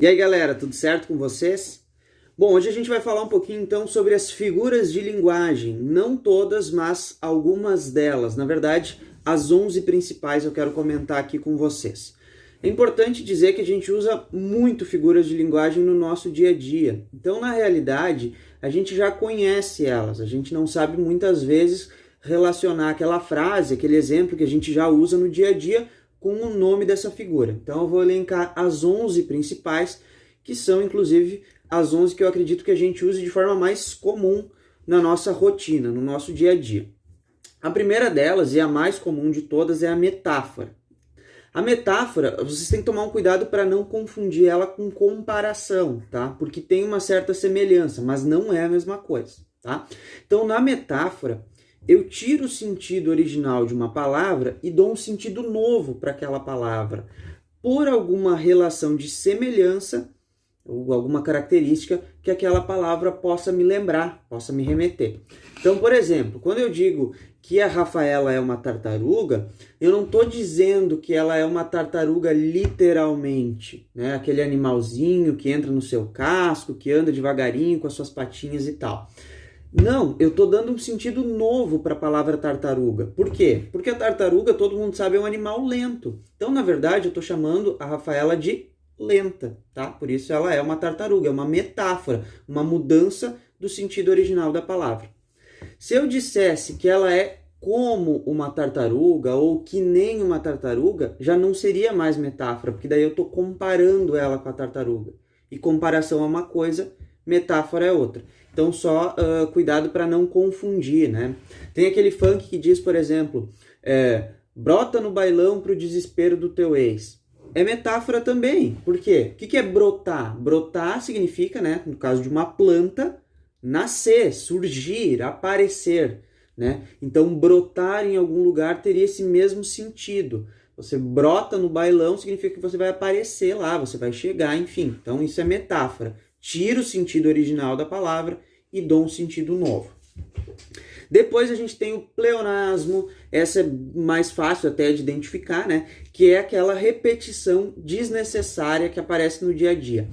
E aí, galera, tudo certo com vocês? Bom, hoje a gente vai falar um pouquinho então sobre as figuras de linguagem. Não todas, mas algumas delas. Na verdade, as 11 principais eu quero comentar aqui com vocês. É importante dizer que a gente usa muito figuras de linguagem no nosso dia a dia. Então, na realidade, a gente já conhece elas. A gente não sabe muitas vezes relacionar aquela frase, aquele exemplo que a gente já usa no dia a dia com o nome dessa figura. Então eu vou elencar as 11 principais, que são inclusive as 11 que eu acredito que a gente use de forma mais comum na nossa rotina, no nosso dia a dia. A primeira delas, e a mais comum de todas, é a metáfora. A metáfora, vocês têm que tomar um cuidado para não confundir ela com comparação, tá? Porque tem uma certa semelhança, mas não é a mesma coisa, tá? Então, na metáfora, eu tiro o sentido original de uma palavra e dou um sentido novo para aquela palavra, por alguma relação de semelhança ou alguma característica que aquela palavra possa me lembrar, possa me remeter. Então, por exemplo, quando eu digo que a Rafaela é uma tartaruga, eu não estou dizendo que ela é uma tartaruga literalmente, né? Aquele animalzinho que entra no seu casco, que anda devagarinho com as suas patinhas e tal. Não, eu estou dando um sentido novo para a palavra tartaruga. Por quê? Porque a tartaruga, todo mundo sabe, é um animal lento. Então, na verdade, eu estou chamando a Rafaela de lenta, tá? Por isso ela é uma tartaruga, é uma metáfora, uma mudança do sentido original da palavra. Se eu dissesse que ela é como uma tartaruga ou que nem uma tartaruga, já não seria mais metáfora, porque daí eu estou comparando ela com a tartaruga. E comparação é uma coisa, metáfora é outra. Então, só cuidado para não confundir, né? Tem aquele funk que diz, por exemplo, brota no bailão pro desespero do teu ex. É metáfora também. Por quê? O que é brotar? Brotar significa, né, no caso de uma planta, nascer, surgir, aparecer, né? Então, brotar em algum lugar teria esse mesmo sentido. Você brota no bailão significa que você vai aparecer lá, você vai chegar, enfim. Então, isso é metáfora. Tiro o sentido original da palavra e dou um sentido novo. Depois a gente tem o pleonasmo, essa é mais fácil até de identificar, né? Que é aquela repetição desnecessária que aparece no dia a dia.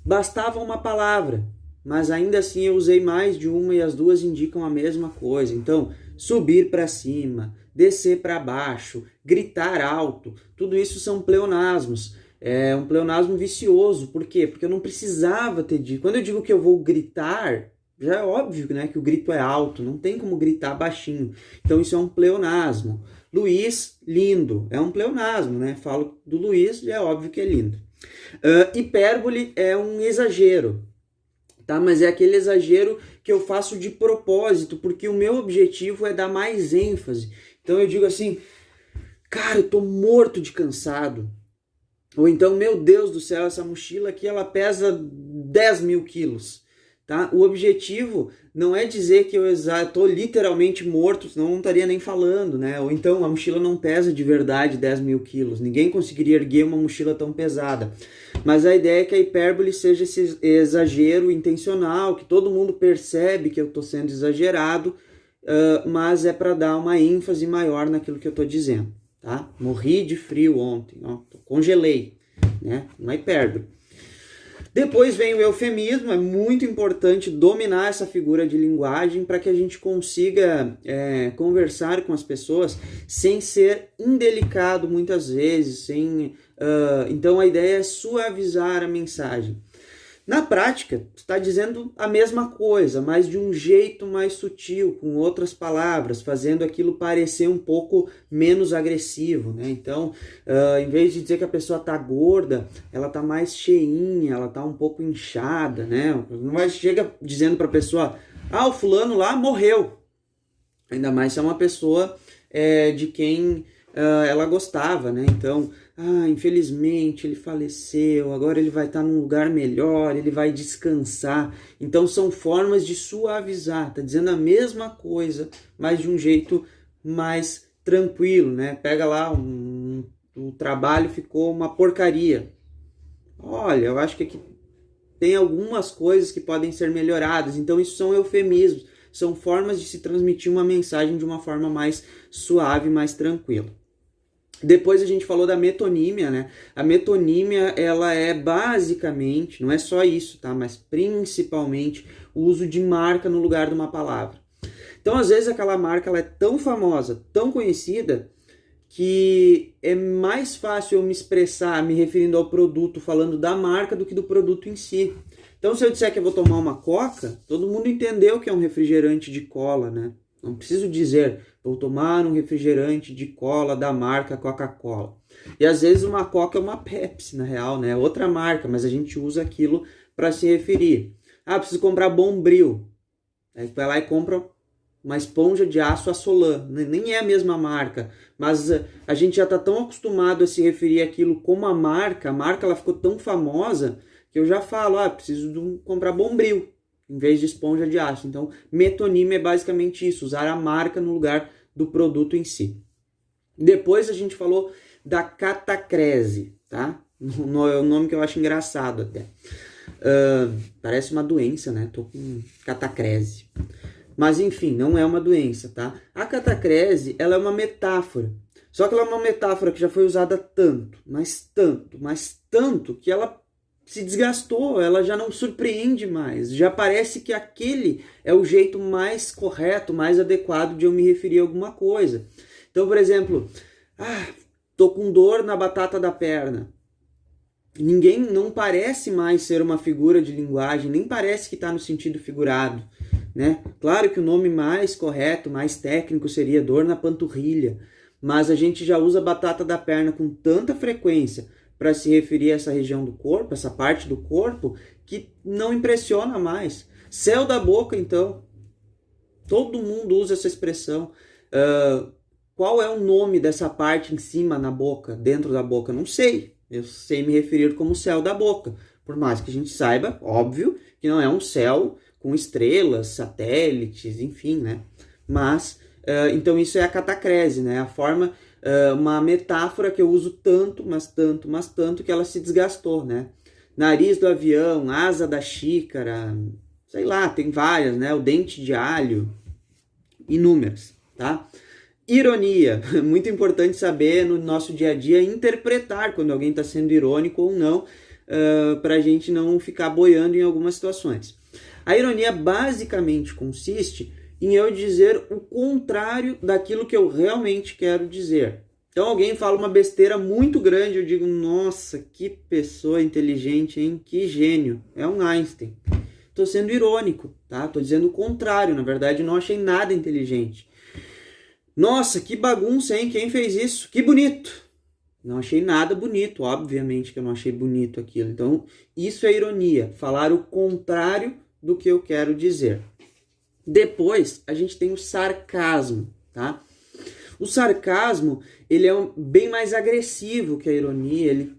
Bastava uma palavra, mas ainda assim eu usei mais de uma e as duas indicam a mesma coisa. Então, subir para cima, descer para baixo, gritar alto, tudo isso são pleonasmos. É um pleonasmo vicioso. Por quê? Porque eu não precisava ter dito. Quando eu digo que eu vou gritar, já é óbvio, né, que o grito é alto, não tem como gritar baixinho. Então isso é um pleonasmo. Luiz, lindo, é um pleonasmo, né? Falo do Luiz, já é óbvio que é lindo. Hipérbole é um exagero, tá? Mas é aquele exagero que eu faço de propósito, porque o meu objetivo é dar mais ênfase. Então eu digo assim, cara, eu tô morto de cansado. Ou então, meu Deus do céu, essa mochila aqui ela pesa 10 mil quilos. Tá? O objetivo não é dizer que eu estou literalmente morto, senão não estaria nem falando, né? Ou então a mochila não pesa de verdade 10 mil quilos. Ninguém conseguiria erguer uma mochila tão pesada. Mas a ideia é que a hipérbole seja esse exagero intencional, que todo mundo percebe que eu estou sendo exagerado, mas é para dar uma ênfase maior naquilo que eu estou dizendo. Tá? Morri de frio ontem, ó, congelei, né? Uma hipérbole. Depois vem o eufemismo, é muito importante dominar essa figura de linguagem para que a gente consiga conversar com as pessoas sem ser indelicado muitas vezes, então a ideia é suavizar a mensagem. Na prática, está dizendo a mesma coisa, mas de um jeito mais sutil, com outras palavras, fazendo aquilo parecer um pouco menos agressivo, né? Então, em vez de dizer que a pessoa está gorda, ela está mais cheinha, ela está um pouco inchada, né? Não chega dizendo para a pessoa, o fulano lá morreu. Ainda mais se é uma pessoa de quem ela gostava, né? Então, infelizmente ele faleceu, agora ele vai estar num lugar melhor, ele vai descansar. Então são formas de suavizar, tá dizendo a mesma coisa, mas de um jeito mais tranquilo, né? Pega lá, o trabalho ficou uma porcaria. Olha, eu acho que aqui tem algumas coisas que podem ser melhoradas, então isso são eufemismos, são formas de se transmitir uma mensagem de uma forma mais suave, mais tranquila. Depois a gente falou da metonímia, né? A metonímia, ela é basicamente, não é só isso, tá? Mas principalmente o uso de marca no lugar de uma palavra. Então, às vezes, aquela marca ela é tão famosa, tão conhecida, que é mais fácil eu me expressar me referindo ao produto, falando da marca, do que do produto em si. Então, se eu disser que eu vou tomar uma Coca, todo mundo entendeu que é um refrigerante de cola, né? Não preciso dizer, vou tomar um refrigerante de cola da marca Coca-Cola. E às vezes uma Coca é uma Pepsi, na real, né? Outra marca, mas a gente usa aquilo para se referir. Ah, preciso comprar Bombril. Aí vai lá e compra uma esponja de aço Assolan. Nem é a mesma marca, mas a gente já está tão acostumado a se referir àquilo como a marca ela ficou tão famosa que eu já falo, preciso comprar Bombril em vez de esponja de aço. Então, metonímia é basicamente isso, usar a marca no lugar do produto em si. Depois a gente falou da catacrese, tá? É um nome que eu acho engraçado até. Parece uma doença, né? Tô com catacrese. Mas enfim, não é uma doença, tá? A catacrese, ela é uma metáfora. Só que ela é uma metáfora que já foi usada tanto, mas tanto, que ela se desgastou, ela já não surpreende mais. Já parece que aquele é o jeito mais correto, mais adequado de eu me referir a alguma coisa. Então, por exemplo, tô com dor na batata da perna. Ninguém não parece mais ser uma figura de linguagem, nem parece que está no sentido figurado, né? Claro que o nome mais correto, mais técnico seria dor na panturrilha, mas a gente já usa batata da perna com tanta frequência para se referir a essa região do corpo, essa parte do corpo, que não impressiona mais. Céu da boca, então. Todo mundo usa essa expressão. Qual é o nome dessa parte em cima na boca, dentro da boca? Não sei. Eu sei me referir como céu da boca. Por mais que a gente saiba, óbvio, que não é um céu com estrelas, satélites, enfim, né? Mas, então isso é a catacrese, né? A forma, uma metáfora que eu uso tanto, mas tanto, que ela se desgastou, né? Nariz do avião, asa da xícara, sei lá, tem várias, né? O dente de alho, inúmeras, tá? Ironia, muito importante saber no nosso dia a dia interpretar quando alguém está sendo irônico ou não, para a gente não ficar boiando em algumas situações. A ironia basicamente consiste em eu dizer o contrário daquilo que eu realmente quero dizer. Então alguém fala uma besteira muito grande, eu digo, nossa, que pessoa inteligente, hein? Que gênio, é um Einstein. Estou sendo irônico, tá? Estou dizendo o contrário, na verdade não achei nada inteligente. Nossa, que bagunça, hein? Quem fez isso? Que bonito! Não achei nada bonito, obviamente que eu não achei bonito aquilo. Então, isso é ironia, falar o contrário do que eu quero dizer. Depois, a gente tem o sarcasmo, tá? O sarcasmo, ele é bem mais agressivo que a ironia, ele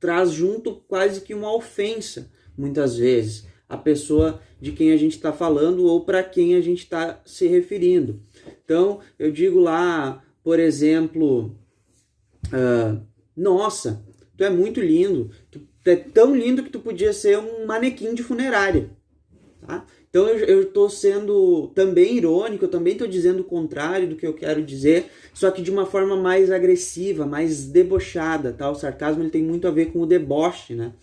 traz junto quase que uma ofensa, muitas vezes, a pessoa de quem a gente está falando ou para quem a gente está se referindo. Então, eu digo lá, por exemplo, nossa, tu é muito lindo, tu é tão lindo que tu podia ser um manequim de funerária, tá? Então eu estou sendo também irônico, eu também estou dizendo o contrário do que eu quero dizer, só que de uma forma mais agressiva, mais debochada, tá? O sarcasmo ele tem muito a ver com o deboche, né?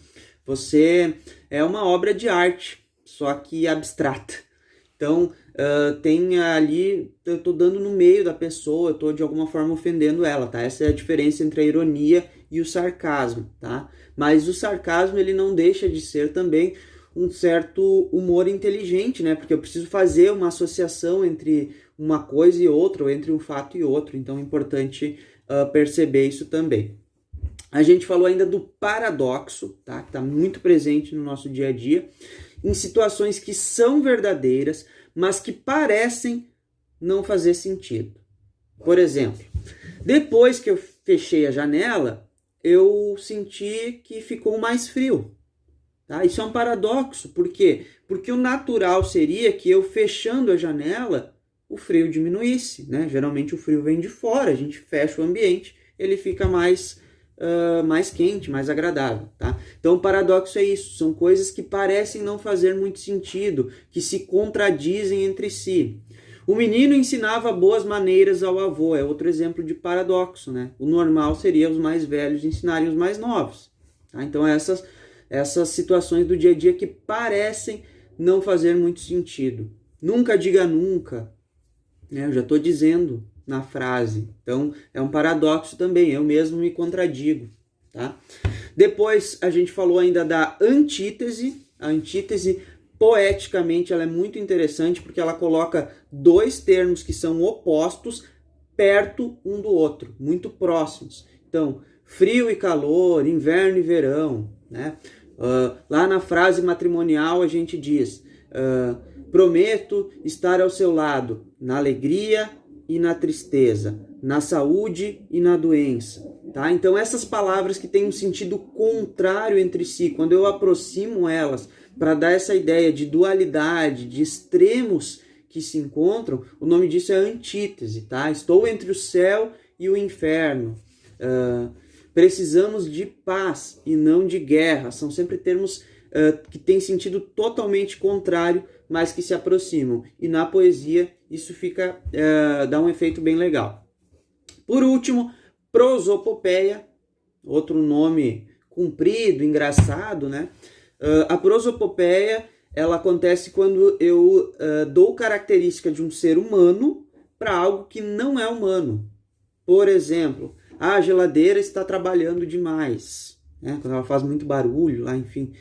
Você é uma obra de arte, só que abstrata. Então, tem ali, eu estou dando no meio da pessoa, eu estou de alguma forma ofendendo ela, tá? Essa é a diferença entre a ironia e o sarcasmo, tá? Mas o sarcasmo, ele não deixa de ser também um certo humor inteligente, né? Porque eu preciso fazer uma associação entre uma coisa e outra, ou entre um fato e outro, então é importante perceber isso também. A gente falou ainda do paradoxo, tá? Que está muito presente no nosso dia a dia, em situações que são verdadeiras, mas que parecem não fazer sentido. Por exemplo, depois que eu fechei a janela, eu senti que ficou mais frio. Tá? Isso é um paradoxo. Por quê? Porque o natural seria que eu fechando a janela, o frio diminuísse, né? Geralmente o frio vem de fora, a gente fecha o ambiente, ele fica mais quente, mais agradável, tá? Então o paradoxo é isso, são coisas que parecem não fazer muito sentido, que se contradizem entre si. O menino ensinava boas maneiras ao avô, é outro exemplo de paradoxo, né? O normal seria os mais velhos ensinarem os mais novos. Tá? Então essas situações do dia a dia que parecem não fazer muito sentido. Nunca diga nunca, né? Eu já estou dizendo na frase. Então é um paradoxo também, eu mesmo me contradigo. Tá? Depois a gente falou ainda da antítese. A antítese, poeticamente, ela é muito interessante porque ela coloca dois termos que são opostos perto um do outro, muito próximos. Então, frio e calor, inverno e verão. Né? Lá na frase matrimonial a gente diz, prometo estar ao seu lado na alegria e na tristeza, na saúde e na doença. Tá? Então essas palavras que têm um sentido contrário entre si, quando eu aproximo elas para dar essa ideia de dualidade, de extremos que se encontram, o nome disso é antítese. Tá? Estou entre o céu e o inferno. Precisamos de paz e não de guerra. São sempre termos que têm sentido totalmente contrário, mas que se aproximam. E na poesia isso dá um efeito bem legal. Por último, prosopopeia, outro nome comprido, engraçado, né? A prosopopeia, ela acontece quando eu dou característica de um ser humano para algo que não é humano. Por exemplo, a geladeira está trabalhando demais, né? Quando ela faz muito barulho, lá, enfim.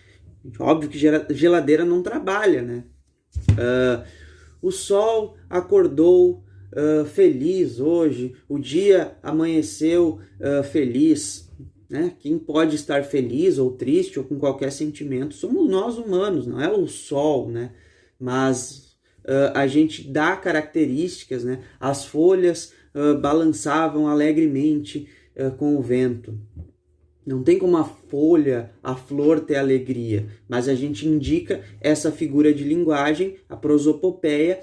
Óbvio que geladeira não trabalha, né? O sol acordou feliz hoje, o dia amanheceu feliz. Né? Quem pode estar feliz ou triste ou com qualquer sentimento somos nós humanos, não é o sol, né? Mas a gente dá características, né? As folhas balançavam alegremente com o vento. Não tem como a flor ter alegria, mas a gente indica essa figura de linguagem, a prosopopeia,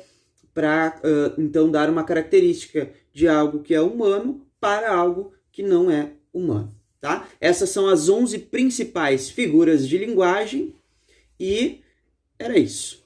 para então dar uma característica de algo que é humano para algo que não é humano. Tá? Essas são as 11 principais figuras de linguagem e era isso.